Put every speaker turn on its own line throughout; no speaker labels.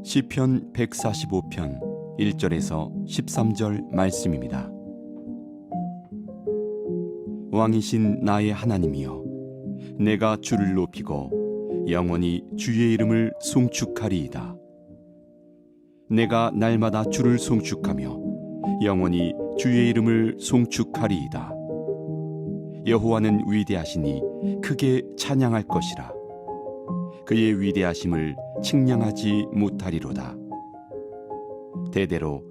시편 145편 1절에서 13절 말씀입니다. 왕이신 나의 하나님이여, 내가 주를 높이고 영원히 주의 이름을 송축하리이다. 내가 날마다 주를 송축하며 영원히 주의 이름을 송축하리이다. 여호와는 위대하시니 크게 찬양할 것이라. 그의 위대하심을 측량하지 못하리로다. 대대로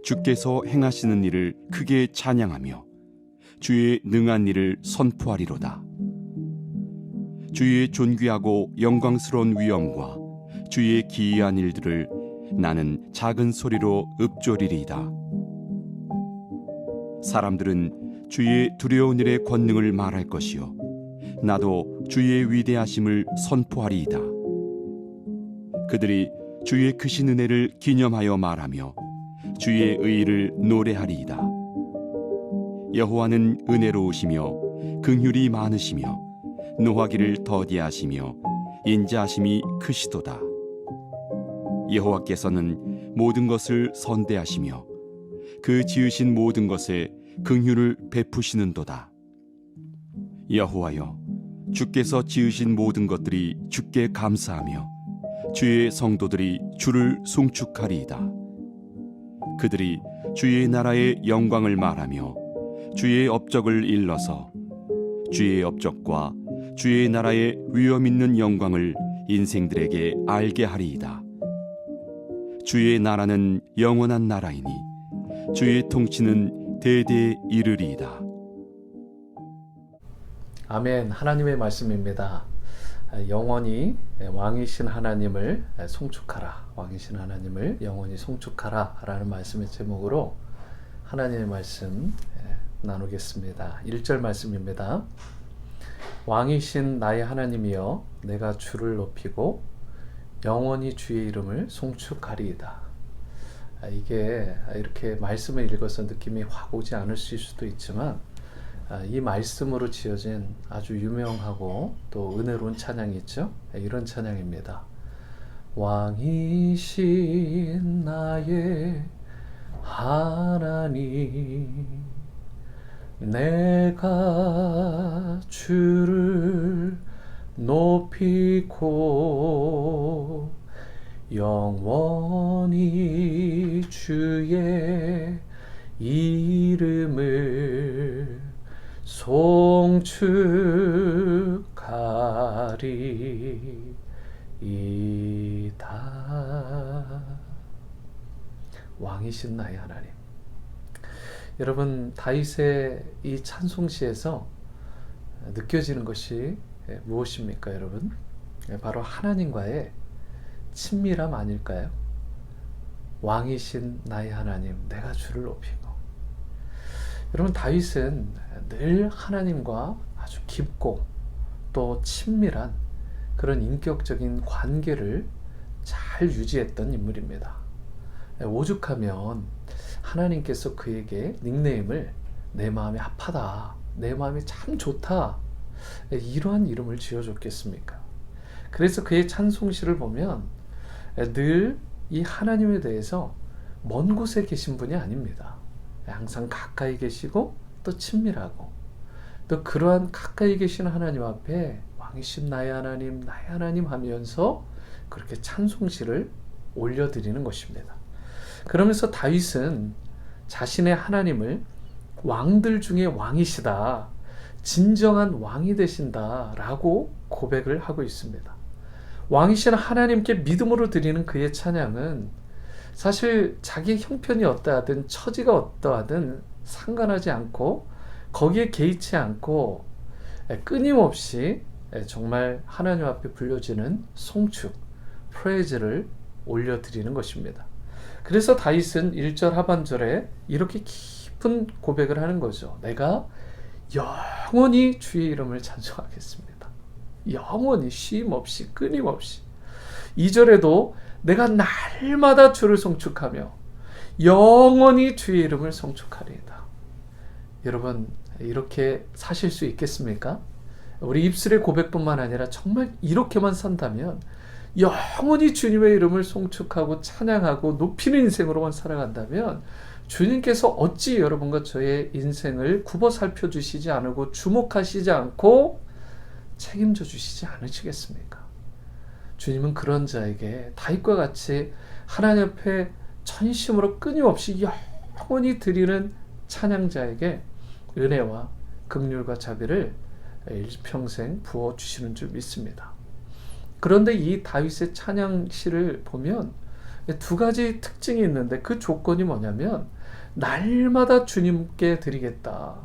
주께서 행하시는 일을 크게 찬양하며 주의 능한 일을 선포하리로다. 주의 존귀하고 영광스러운 위엄과 주의 기이한 일들을 나는 작은 소리로 읊조리리이다. 사람들은 주의 두려운 일의 권능을 말할 것이요, 나도 주의 위대하심을 선포하리이다. 그들이 주의 크신 은혜를 기념하여 말하며 주의 의의를 노래하리이다. 여호와는 은혜로우시며 긍휼이 많으시며 노하기를 더디하시며 인자하심이 크시도다. 여호와께서는 모든 것을 선대하시며 그 지으신 모든 것에 긍휼을 베푸시는도다. 여호와여, 주께서 지으신 모든 것들이 주께 감사하며 주의 성도들이 주를 송축하리이다. 그들이 주의 나라의 영광을 말하며 주의 업적을 일러서 주의 업적과 주의 나라의 위엄 있는 영광을 인생들에게 알게 하리이다. 주의 나라는 영원한 나라이니 주의 통치는 대대에 이르리이다.
아멘. 하나님의 말씀입니다. 영원히 왕이신 하나님을 송축하라. 왕이신 하나님을 영원히 송축하라 라는 말씀의 제목으로 하나님의 말씀 나누겠습니다. 1절 말씀입니다. 왕이신 나의 하나님이여, 내가 주를 높이고 영원히 주의 이름을 송축하리이다. 이게 이렇게 말씀을 읽어서 느낌이 확 오지 않으실 수도 있지만, 이 말씀으로 지어진 아주 유명하고 또 은혜로운 찬양이 있죠. 이런 찬양입니다. 왕이신 나의 하나님, 내가 주를 높이고 영원히 주의 이름을 송축하리이다. 왕이신 나의 하나님. 여러분, 다윗의 이 찬송시에서 느껴지는 것이 무엇입니까, 여러분? 바로 하나님과의 친밀함 아닐까요? 왕이신 나의 하나님, 내가 주를 높이고. 여러분, 다윗은 늘 하나님과 아주 깊고 또 친밀한 그런 인격적인 관계를 잘 유지했던 인물입니다. 오죽하면 하나님께서 그에게 닉네임을 내 마음이 합하다, 내 마음이 참 좋다, 이러한 이름을 지어줬겠습니까? 그래서 그의 찬송시를 보면 늘 이 하나님에 대해서 먼 곳에 계신 분이 아닙니다. 항상 가까이 계시고 또 친밀하고, 또 그러한 가까이 계신 하나님 앞에 왕이신 나의 하나님, 나의 하나님 하면서 그렇게 찬송시를 올려드리는 것입니다. 그러면서 다윗은 자신의 하나님을 왕들 중에 왕이시다, 진정한 왕이 되신다 라고 고백을 하고 있습니다. 왕이신 하나님께 믿음으로 드리는 그의 찬양은 사실 자기 형편이 어떠하든 처지가 어떠하든 상관하지 않고 거기에 개의치 않고 끊임없이 정말 하나님 앞에 불려지는 송축, 프레이즈를 올려드리는 것입니다. 그래서 다윗은 1절 하반절에 이렇게 깊은 고백을 하는 거죠. 내가 영원히 주의 이름을 찬송하겠습니다. 영원히 쉼 없이 끊임없이. 2절에도 내가 날마다 주를 송축하며 영원히 주의 이름을 송축하리이다. 여러분, 이렇게 사실 수 있겠습니까? 우리 입술의 고백뿐만 아니라 정말 이렇게만 산다면 영원히 주님의 이름을 송축하고 찬양하고 높이는 인생으로만 살아간다면 주님께서 어찌 여러분과 저의 인생을 굽어 살펴주시지 않고 주목하시지 않고 책임져 주시지 않으시겠습니까? 주님은 그런 자에게 다윗과 같이 하나님 앞에 전심으로 끊임없이 영원히 드리는 찬양자에게 은혜와 긍휼과 자비를 일평생 부어주시는 줄 믿습니다. 그런데 이 다윗의 찬양시를 보면 두 가지 특징이 있는데 그 조건이 뭐냐면 날마다 주님께 드리겠다.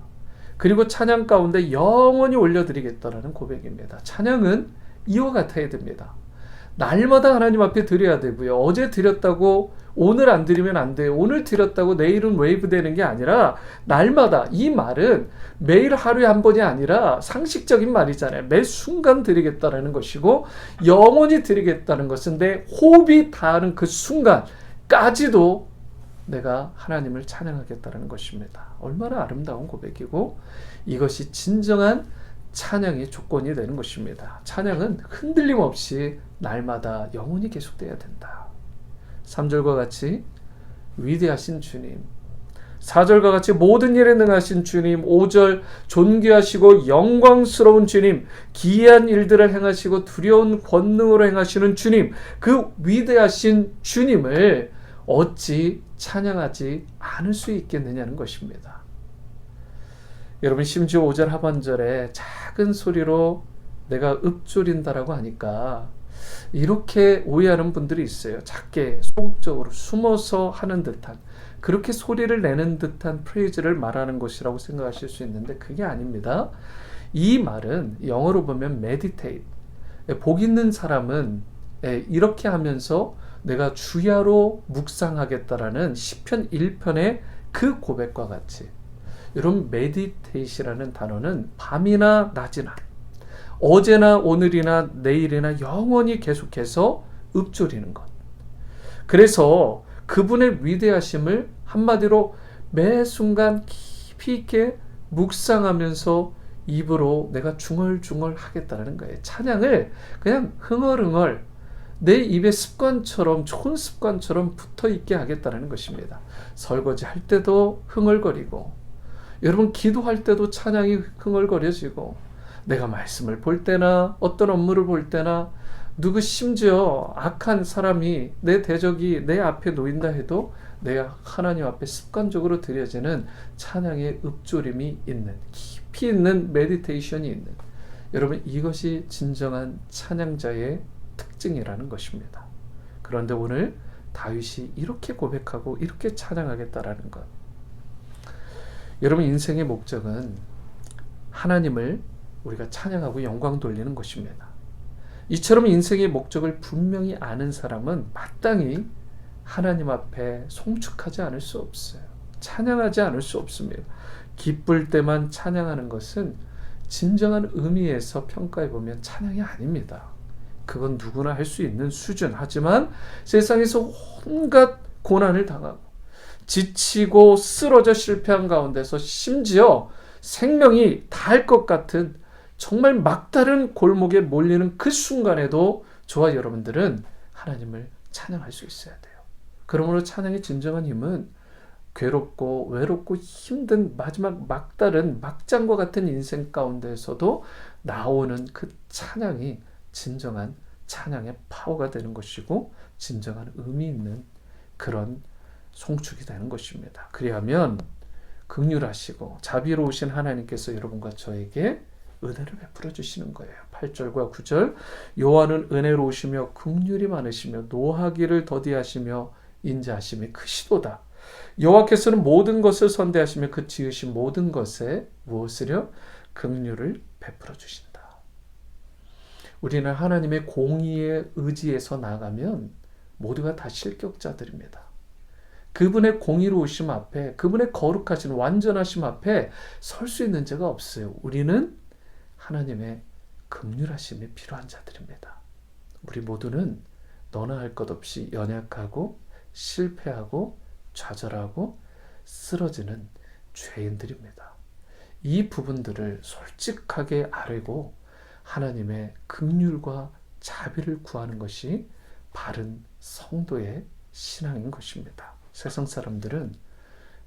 그리고 찬양 가운데 영원히 올려드리겠다라는 고백입니다. 찬양은 이와 같아야 됩니다. 날마다 하나님 앞에 드려야 되고요. 어제 드렸다고 오늘 안 드리면 안 돼요. 오늘 드렸다고 내일은 웨이브 되는 게 아니라 날마다, 이 말은 매일 하루에 한 번이 아니라 상식적인 말이잖아요. 매 순간 드리겠다라는 것이고 영원히 드리겠다는 것은 내 호흡이 닿는 그 순간까지도 내가 하나님을 찬양하겠다는 것입니다. 얼마나 아름다운 고백이고 이것이 진정한 찬양의 조건이 되는 것입니다. 찬양은 흔들림 없이 날마다 영원히 계속돼야 된다. 3절과 같이 위대하신 주님, 4절과 같이 모든 일에 능하신 주님, 5절 존귀하시고 영광스러운 주님, 기이한 일들을 행하시고 두려운 권능으로 행하시는 주님, 그 위대하신 주님을 어찌 찬양하지 않을 수 있겠느냐는 것입니다. 여러분, 심지어 5절 하반절에 작은 소리로 내가 읊조린다라고 하니까 이렇게 오해하는 분들이 있어요. 작게 소극적으로 숨어서 하는 듯한, 그렇게 소리를 내는 듯한 프레이즈를 말하는 것이라고 생각하실 수 있는데 그게 아닙니다. 이 말은 영어로 보면 meditate, 복 있는 사람은 이렇게 하면서 내가 주야로 묵상하겠다라는 시편 1편의 그 고백과 같이, 여러분, meditate이라는 단어는 밤이나 낮이나 어제나 오늘이나 내일이나 영원히 계속해서 읊조리는 것. 그래서 그분의 위대하심을 한마디로 매 순간 깊이 있게 묵상하면서 입으로 내가 중얼중얼 하겠다는 거예요. 찬양을 그냥 흥얼흥얼 내 입에 습관처럼, 좋은 습관처럼 붙어있게 하겠다는 것입니다. 설거지 할 때도 흥얼거리고, 여러분 기도할 때도 찬양이 흥얼거려지고, 내가 말씀을 볼 때나 어떤 업무를 볼 때나 누구 심지어 악한 사람이 내 대적이 내 앞에 놓인다 해도 내가 하나님 앞에 습관적으로 드려지는 찬양의 읊조림이 있는, 깊이 있는 메디테이션이 있는, 여러분 이것이 진정한 찬양자의 특징이라는 것입니다. 그런데 오늘 다윗이 이렇게 고백하고 이렇게 찬양하겠다라는 것, 여러분 인생의 목적은 하나님을 우리가 찬양하고 영광 돌리는 것입니다. 이처럼 인생의 목적을 분명히 아는 사람은 마땅히 하나님 앞에 송축하지 않을 수 없어요. 찬양하지 않을 수 없습니다. 기쁠 때만 찬양하는 것은 진정한 의미에서 평가해 보면 찬양이 아닙니다. 그건 누구나 할 수 있는 수준. 하지만 세상에서 온갖 고난을 당하고 지치고 쓰러져 실패한 가운데서 심지어 생명이 다할 것 같은 정말 막다른 골목에 몰리는 그 순간에도 저와 여러분들은 하나님을 찬양할 수 있어야 돼요. 그러므로 찬양의 진정한 힘은 괴롭고 외롭고 힘든 마지막 막다른 막장과 같은 인생 가운데서도 나오는 그 찬양이 진정한 찬양의 파워가 되는 것이고 진정한 의미 있는 그런 송축이 되는 것입니다. 그리하면 긍휼하시고 자비로우신 하나님께서 여러분과 저에게 은혜를 베풀어 주시는 거예요. 8절과 9절, 여호와는 은혜로우시며 긍휼이 많으시며 노하기를 더디하시며 인자하심이 크시도다. 여호와께서는 모든 것을 선대하시며 그 지으신 모든 것에 무엇을요? 긍휼을 베풀어 주신다. 우리는 하나님의 공의에 의지해서 나가면 모두가 다 실격자들입니다. 그분의 공의로우심 앞에, 그분의 거룩하신 완전하심 앞에 설 수 있는 자가 없어요. 우리는 하나님의 긍휼하심이 필요한 자들입니다. 우리 모두는 너나 할 것 없이 연약하고 실패하고 좌절하고 쓰러지는 죄인들입니다. 이 부분들을 솔직하게 아뢰고 하나님의 긍휼과 자비를 구하는 것이 바른 성도의 신앙인 것입니다. 세상 사람들은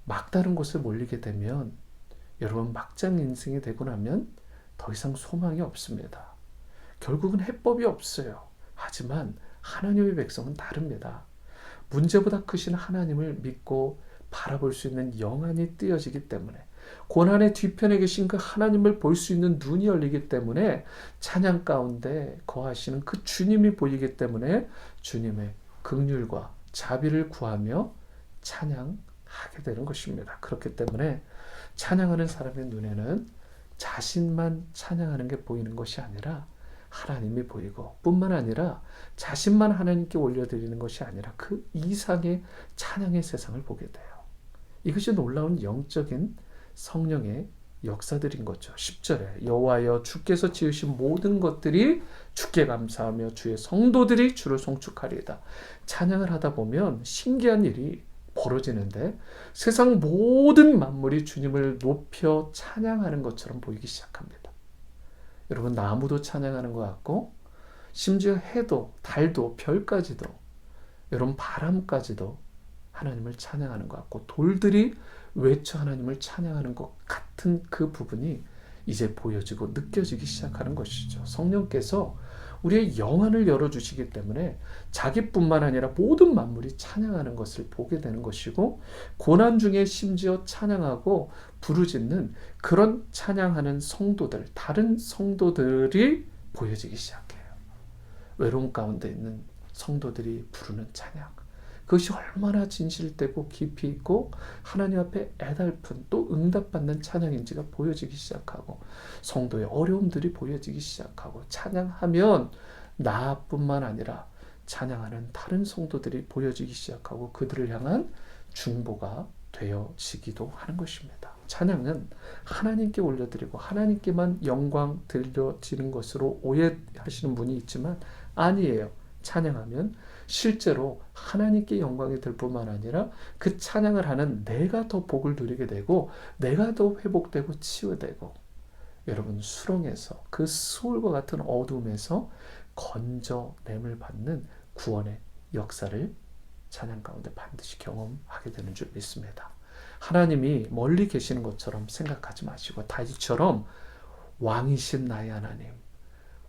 막다른 곳에 몰리게 되면 여러분 막장 인생이 되고 나면 더 이상 소망이 없습니다. 결국은 해법이 없어요. 하지만 하나님의 백성은 다릅니다. 문제보다 크신 하나님을 믿고 바라볼 수 있는 영안이 뜨여지기 때문에, 고난의 뒤편에 계신 그 하나님을 볼 수 있는 눈이 열리기 때문에, 찬양 가운데 거하시는 그 주님이 보이기 때문에 주님의 긍휼과 자비를 구하며 찬양하게 되는 것입니다. 그렇기 때문에 찬양하는 사람의 눈에는 자신만 찬양하는 게 보이는 것이 아니라 하나님이 보이고, 뿐만 아니라 자신만 하나님께 올려드리는 것이 아니라 그 이상의 찬양의 세상을 보게 돼요. 이것이 놀라운 영적인 성령의 역사들인 거죠. 10절에 여호와여 주께서 지으신 모든 것들이 주께 감사하며 주의 성도들이 주를 송축하리이다. 찬양을 하다 보면 신기한 일이 벌어지는데, 세상 모든 만물이 주님을 높여 찬양하는 것처럼 보이기 시작합니다. 여러분, 나무도 찬양하는 것 같고, 심지어 해도 달도 별까지도, 여러분 바람까지도 하나님을 찬양하는 것 같고, 돌들이 외쳐 하나님을 찬양하는 것 같은 그 부분이 이제 보여지고 느껴지기 시작하는 것이죠. 성령께서 우리의 영안을 열어주시기 때문에 자기뿐만 아니라 모든 만물이 찬양하는 것을 보게 되는 것이고, 고난 중에 심지어 찬양하고 부르짖는 그런 찬양하는 성도들, 다른 성도들이 보여지기 시작해요. 외로움 가운데 있는 성도들이 부르는 찬양, 그것이 얼마나 진실되고 깊이 있고 하나님 앞에 애달픈, 또 응답받는 찬양인지가 보여지기 시작하고, 성도의 어려움들이 보여지기 시작하고, 찬양하면 나뿐만 아니라 찬양하는 다른 성도들이 보여지기 시작하고 그들을 향한 중보가 되어지기도 하는 것입니다. 찬양은 하나님께 올려드리고 하나님께만 영광 들려지는 것으로 오해하시는 분이 있지만 아니에요. 찬양하면 실제로 하나님께 영광이 될 뿐만 아니라 그 찬양을 하는 내가 더 복을 누리게 되고, 내가 더 회복되고 치유되고, 여러분 수렁에서, 그 수울과 같은 어둠에서 건져냄을 받는 구원의 역사를 찬양 가운데 반드시 경험하게 되는 줄 믿습니다. 하나님이 멀리 계시는 것처럼 생각하지 마시고, 다윗처럼 왕이신 나의 하나님,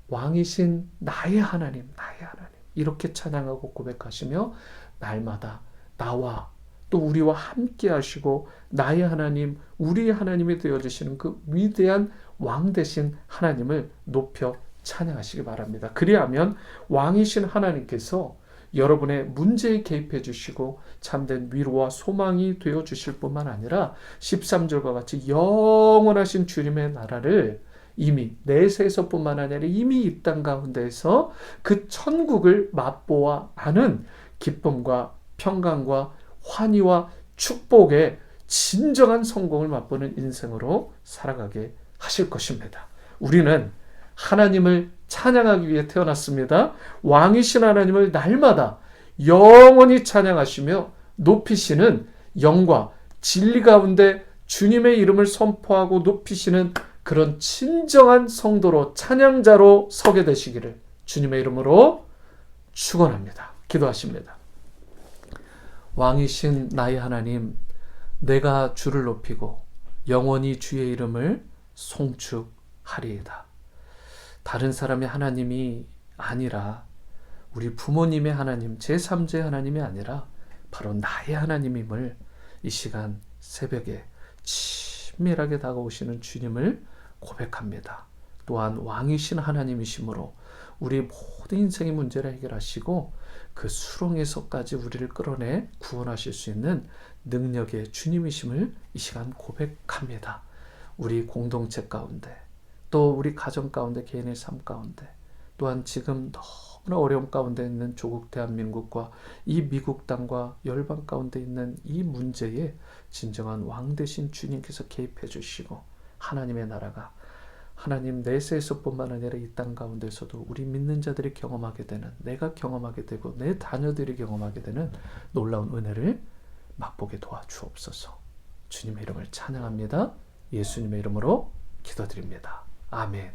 왕이신 나의 하나님, 나의 하나님, 이렇게 찬양하고 고백하시며 날마다 나와 또 우리와 함께 하시고 나의 하나님, 우리의 하나님이 되어주시는 그 위대한 왕 되신 하나님을 높여 찬양하시기 바랍니다. 그리하면 왕이신 하나님께서 여러분의 문제에 개입해 주시고 참된 위로와 소망이 되어 주실 뿐만 아니라 13절과 같이 영원하신 주님의 나라를 이미 내세에서뿐만 아니라 이미 이 땅 가운데에서 그 천국을 맛보아 아는 기쁨과 평강과 환희와 축복의 진정한 성공을 맛보는 인생으로 살아가게 하실 것입니다. 우리는 하나님을 찬양하기 위해 태어났습니다. 왕이신 하나님을 날마다 영원히 찬양하시며 높이시는 영과 진리 가운데 주님의 이름을 선포하고 높이시는 그런 진정한 성도로, 찬양자로 서게 되시기를 주님의 이름으로 축원합니다. 기도하십니다. 왕이신 나의 하나님, 내가 주를 높이고 영원히 주의 이름을 송축하리이다. 다른 사람의 하나님이 아니라, 우리 부모님의 하나님, 제3의 하나님이 아니라 바로 나의 하나님임을 이 시간 새벽에 친밀하게 다가오시는 주님을 고백합니다. 또한 왕이신 하나님이시므로 우리 모든 인생의 문제를 해결하시고 그 수렁에서까지 우리를 끌어내 구원하실 수 있는 능력의 주님이심을 이 시간 고백합니다. 우리 공동체 가운데, 또 우리 가정 가운데, 개인의 삶 가운데, 또한 지금 너무나 어려움 가운데 있는 조국 대한민국과 이 미국 땅과 열방 가운데 있는 이 문제에 진정한 왕 되신 주님께서 개입해 주시고, 하나님의 나라가 하나님 내세에서뿐만 아니라 이 땅 가운데서도 우리 믿는 자들이 경험하게 되는, 내가 경험하게 되고 내 자녀들이 경험하게 되는 놀라운 은혜를 맛보게 도와주옵소서. 주님의 이름을 찬양합니다. 예수님의 이름으로 기도드립니다. 아멘.